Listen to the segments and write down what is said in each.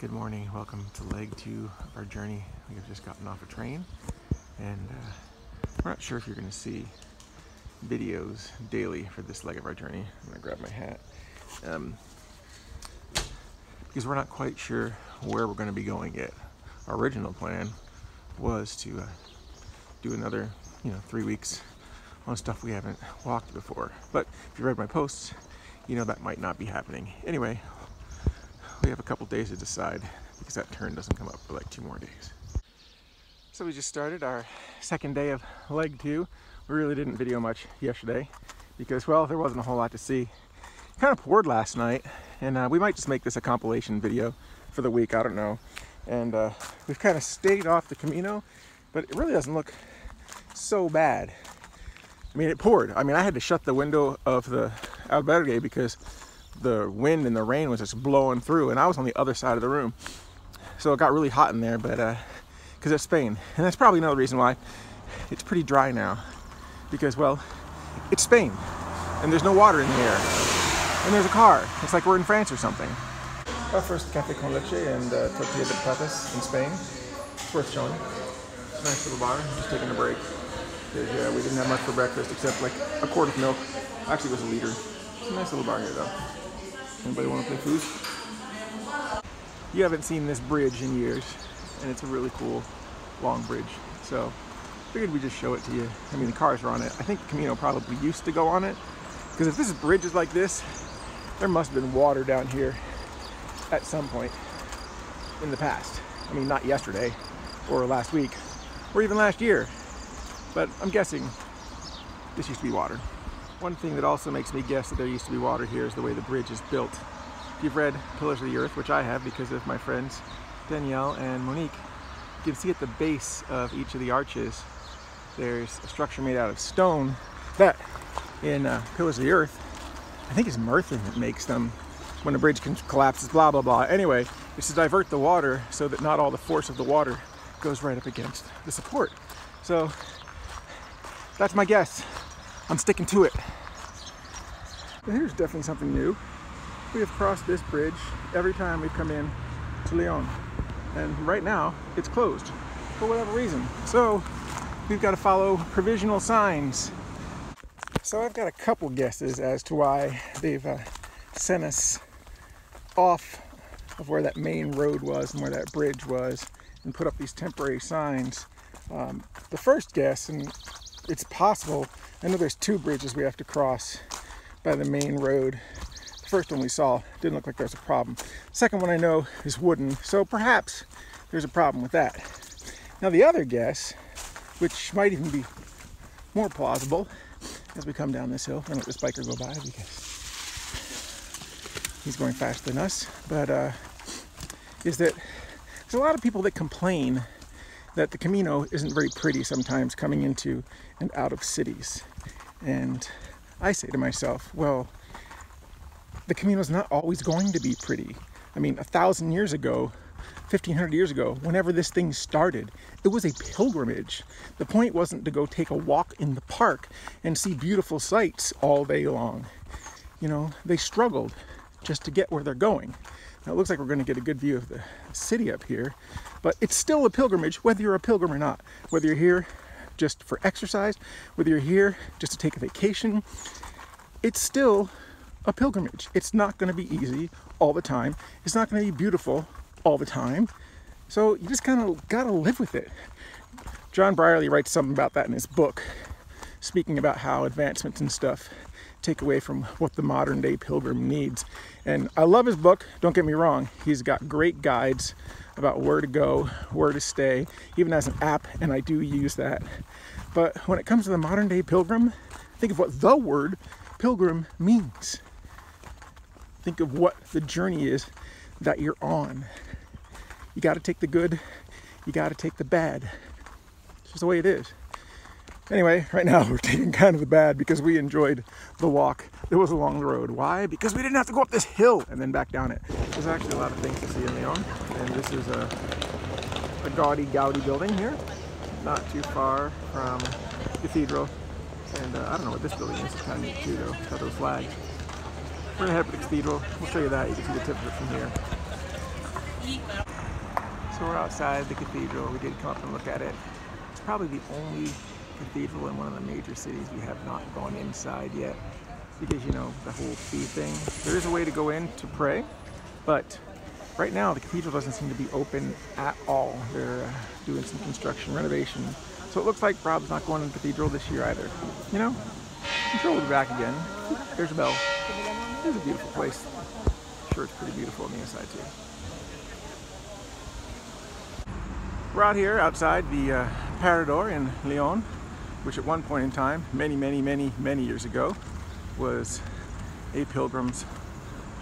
Good morning, welcome to leg 2 of our journey. We have just gotten off a train and we're not sure if you're going to see videos daily for this leg of our journey. I'm going to grab my hat because we're not quite sure where we're going to be going yet. Our original plan was to do another 3 weeks on stuff we haven't walked before, but if you read my posts, you know that might not be happening. Anyway, we have a couple days to decide because that turn doesn't come up for like 2 more days. So we just started our second day of leg 2. We really didn't video much yesterday because, well, there wasn't a whole lot to see. It kind of poured last night, and we might just make this a compilation video for the week, I don't know. And we've kind of stayed off the Camino, but it really doesn't look so bad. I mean, it poured. I mean, I had to shut the window of the albergue because the wind and the rain was just blowing through, and I was on the other side of the room. So it got really hot in there, but because of Spain. And that's probably another reason why it's pretty dry now. Because, well, it's Spain, and there's no water in the air. And there's a car. It's like we're in France or something. Our first café con leche and tortilla de patatas in Spain. It's worth showing. Nice little bar, just taking a break. Because, yeah, we didn't have much for breakfast except like a quart of milk. Actually, it was a liter. It's a nice little bar here, though. Anybody want to play food? You haven't seen this bridge in years, and it's a really cool, long bridge. So, figured we'd just show it to you. I mean, the cars are on it. I think the Camino probably used to go on it, because if this bridge is like this, there must have been water down here at some point in the past. I mean, not yesterday, or last week, or even last year. But I'm guessing this used to be water. One thing that also makes me guess that there used to be water here is the way the bridge is built. If you've read Pillars of the Earth, which I have because of my friends Danielle and Monique, you can see at the base of each of the arches there's a structure made out of stone that in Pillars of the Earth, I think it's Merthin that makes them when the bridge collapses, blah blah blah. Anyway, it's to divert the water so that not all the force of the water goes right up against the support. So that's my guess. I'm sticking to it. But here's definitely something new. We have crossed this bridge every time we've come in to Lyon. And right now, it's closed for whatever reason. So we've got to follow provisional signs. So I've got a couple guesses as to why they've sent us off of where that main road was and where that bridge was and put up these temporary signs. The first guess, and it's possible, I know there's 2 bridges we have to cross by the main road. The first one we saw didn't look like there's a problem. Second one I know is wooden, so perhaps there's a problem with that. Now the other guess, which might even be more plausible as we come down this hill, I'm gonna let this biker go by because he's going faster than us, but is that there's a lot of people that complain that the Camino isn't very pretty sometimes coming into and out of cities. And I say to myself, well, the Camino's not always going to be pretty. I mean, 1,000 years ago, 1,500 years ago, whenever this thing started, it was a pilgrimage. The point wasn't to go take a walk in the park and see beautiful sights all day long. You know, they struggled just to get where they're going. Now it looks like we're going to get a good view of the city up here, but it's still a pilgrimage whether you're a pilgrim or not. Whether you're here just for exercise, whether you're here just to take a vacation, it's still a pilgrimage. It's not going to be easy all the time. It's not going to be beautiful all the time. So you just kind of got to live with it. John Brierley writes something about that in his book, speaking about how advancements and stuff take away from what the modern day pilgrim needs. And I love his book, don't get me wrong. He's got great guides about where to go, where to stay, even as an app, and I do use that. But when it comes to the modern day pilgrim, think of what the word pilgrim means. Think of what the journey is that you're on. You got to take the good, you got to take the bad. It's just the way it is. Anyway, right now we're taking kind of the bad because we enjoyed the walk that was along the road. Why? Because we didn't have to go up this hill and then back down it. There's actually a lot of things to see in Lyon, and this is a Gaudi building here, not too far from Cathedral. And I don't know what this building is. It's kind of neat too, though. It's got those flags. We're gonna head up to the Cathedral. We'll show you that. You can see the tip of it from here. So we're outside the cathedral. We did come up and look at it. It's probably the only cathedral in one of the major cities we have not gone inside yet, because, you know, the whole fee thing. There is a way to go in to pray, but right now the cathedral doesn't seem to be open at all. They're doing some construction renovation. So it looks like Rob's not going to the cathedral this year either. You know, I'm sure we'll be back again. There's a bell. It's a beautiful place. I'm sure it's pretty beautiful on the inside too. We're out here outside the Parador in Lyon, which at one point in time, many years ago, was a pilgrim's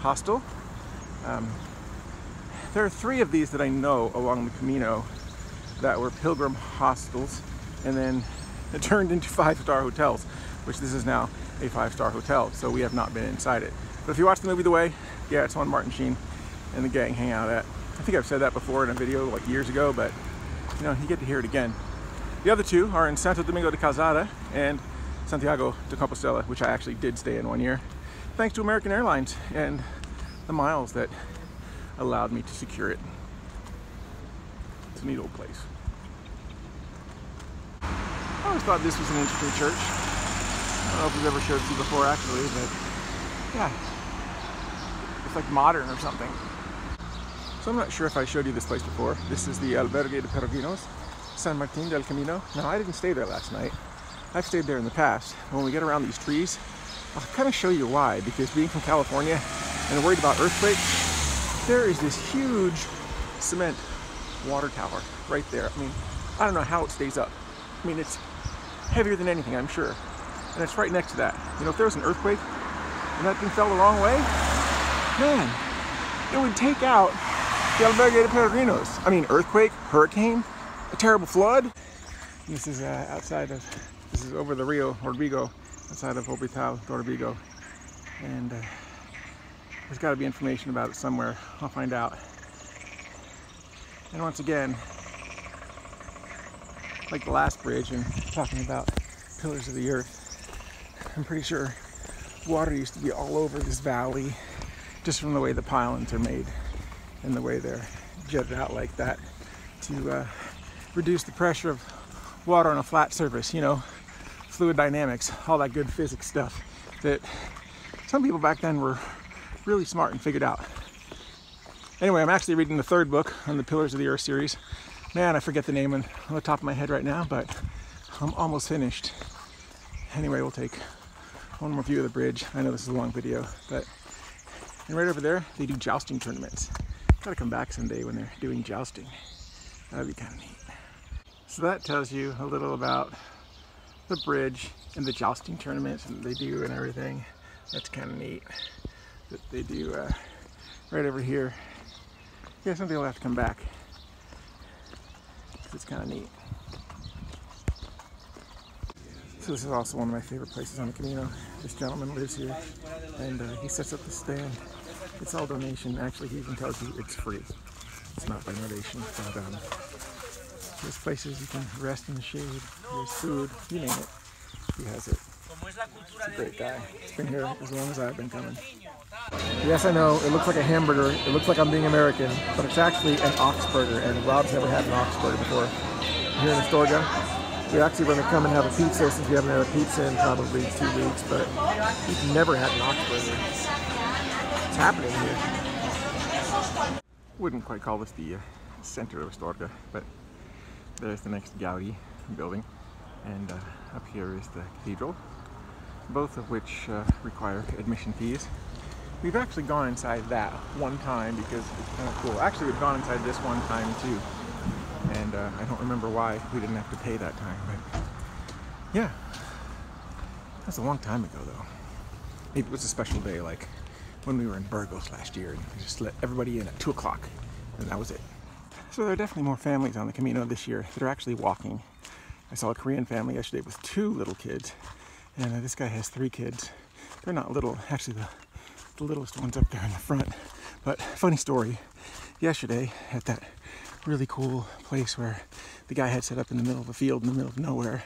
hostel. There are 3 of these that I know along the Camino that were pilgrim hostels, and then it turned into 5-star hotels, which this is now a 5-star hotel, so we have not been inside it. But if you watch the movie The Way, yeah, it's one Martin Sheen and the gang hang out at. I think I've said that before in a video like years ago, but you know, you get to hear it again. The other 2 are in Santo Domingo de Calzada and Santiago de Compostela, which I actually did stay in one year, thanks to American Airlines and the miles that allowed me to secure it. It's a neat old place. I always thought this was an interesting church. I don't know if we've ever showed it to you before actually, but yeah, it's like modern or something. So I'm not sure if I showed you this place before. This is the Albergue de Peregrinos, San Martin del Camino. Now, I didn't stay there last night. I've stayed there in the past. When we get around these trees, I'll kind of show you why, because being from California and worried about earthquakes, there is this huge cement water tower right there. I mean, I don't know how it stays up. I mean, it's heavier than anything, I'm sure. And it's right next to that. You know, if there was an earthquake and that thing fell the wrong way, man, it would take out the Albergue de Peregrinos. I mean, earthquake, hurricane, a terrible flood. This is this is over the Rio Orbigo, outside of Hospital de Orbigo. And there's got to be information about it somewhere. I'll find out. And once again, like the last bridge and talking about pillars of the earth, I'm pretty sure water used to be all over this valley just from the way the pylons are made and the way they're jetted out like that to reduce the pressure of water on a flat surface, you know, fluid dynamics, all that good physics stuff that some people back then were really smart and figured out. Anyway, I'm actually reading the 3rd book on the Pillars of the Earth series. Man, I forget the name on the top of my head right now, but I'm almost finished. Anyway, we'll take one more view of the bridge. I know this is a long video, but and right over there, they do jousting tournaments. Gotta come back someday when they're doing jousting. That'd be kind of neat. So that tells you a little about the bridge and the jousting tournaments that they do and everything. That's kind of neat that they do right over here. Yeah, someday we'll have to come back. It's kind of neat. So this is also one of my favorite places on the Camino. This gentleman lives here, and he sets up the stand. It's all donation. Actually, he even tells you it's free. It's not by donation. But there's places you can rest in the shade. There's food. You name it. He has it. He's a great guy. He's been here as long as I've been coming. Yes, I know, it looks like a hamburger. It looks like I'm being American, but it's actually an ox burger, and Rob's never had an ox burger before. Here in Astorga, we actually want to come and have a pizza since we haven't had a pizza in probably 2 weeks, but we've never had an ox burger. It's happening here. Wouldn't quite call this the center of Astorga, but there's the next Gaudi building, and up here is the cathedral, both of which require admission fees. We've actually gone inside that one time because it's kind of cool. Actually, we've gone inside this one time too, and I don't remember why we didn't have to pay that time, but yeah, that's a long time ago though. Maybe it was a special day, like when we were in Burgos last year, and we just let everybody in at 2 o'clock, and that was it. So there are definitely more families on the Camino this year that are actually walking. I saw a Korean family yesterday with 2 little kids, and this guy has 3 kids. They're not little, actually the littlest one's up there in the front. But funny story, yesterday at that really cool place where the guy had set up in the middle of a field in the middle of nowhere,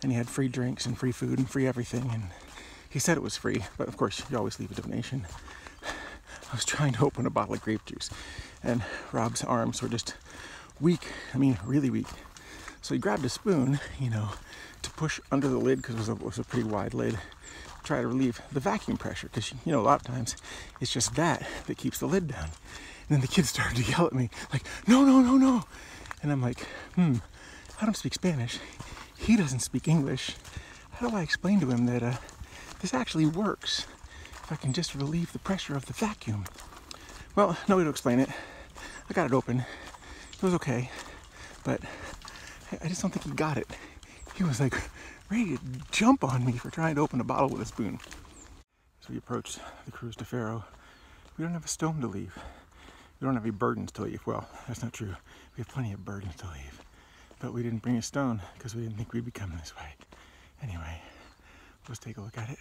and he had free drinks and free food and free everything, and he said it was free, but of course you always leave a donation. I was trying to open a bottle of grape juice, and Rob's arms were just weak. I mean, really weak. So he grabbed a spoon, you know, to push under the lid, because it was a pretty wide lid, try to relieve the vacuum pressure, because, you know, a lot of times it's just that keeps the lid down. And then the kids started to yell at me, like, no, no, no, no. And I'm like, I don't speak Spanish. He doesn't speak English. How do I explain to him that this actually works if I can just relieve the pressure of the vacuum? Well, no way to explain it. I got it open. It was okay, but I just don't think he got it. He was like ready to jump on me for trying to open a bottle with a spoon. As we approached the cruise to Faro, we don't have a stone to leave. We don't have any burdens to leave. Well, that's not true. We have plenty of burdens to leave. But we didn't bring a stone because we didn't think we'd be coming this way. Anyway, let's take a look at it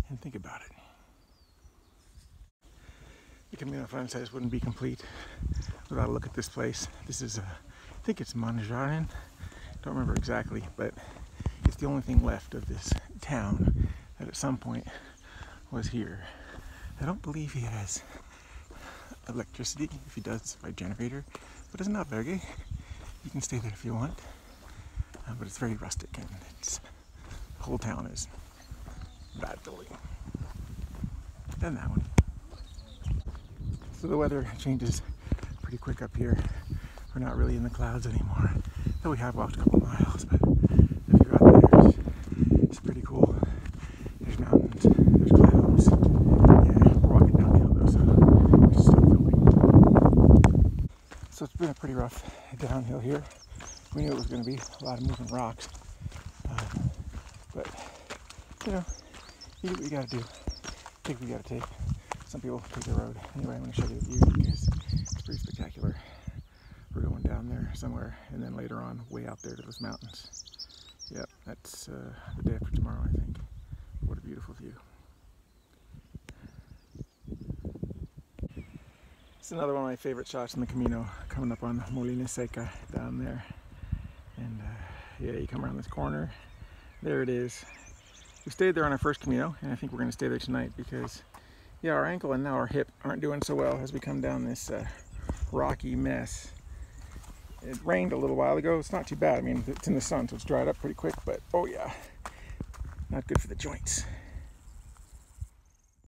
and think about it. The Camino Frances wouldn't be complete without a look at this place. This is, I think it's Manjarin. Don't remember exactly, but it's the only thing left of this town that at some point was here. I don't believe he has electricity. If he does, by generator, but it's not albergue. You can stay there if you want, but it's very rustic, and the whole town is bad building. And that one. So the weather changes pretty quick up here. We're not really in the clouds anymore, though we have walked a couple miles, but if you're out there, it's pretty cool. There's mountains, there's clouds. Yeah, we're walking downhill though, so it's still filming. So it's been a pretty rough downhill here. We knew it was going to be a lot of moving rocks, but you know, you do what you got to do. Take what you got to take. Some people take the road. Anyway, I'm going to show you the view because it's pretty spectacular. We're going down there somewhere, and then later on, way out there to those mountains. Yep, that's the day after tomorrow, I think. What a beautiful view. It's another one of my favorite shots in the Camino, coming up on Molina Seca down there. And yeah, you come around this corner. There it is. We stayed there on our first Camino, and I think we're going to stay there tonight because, yeah, our ankle and now our hip aren't doing so well as we come down this rocky mess. It rained a little while ago. It's not too bad. I mean, it's in the sun, so it's dried up pretty quick, but oh yeah, not good for the joints.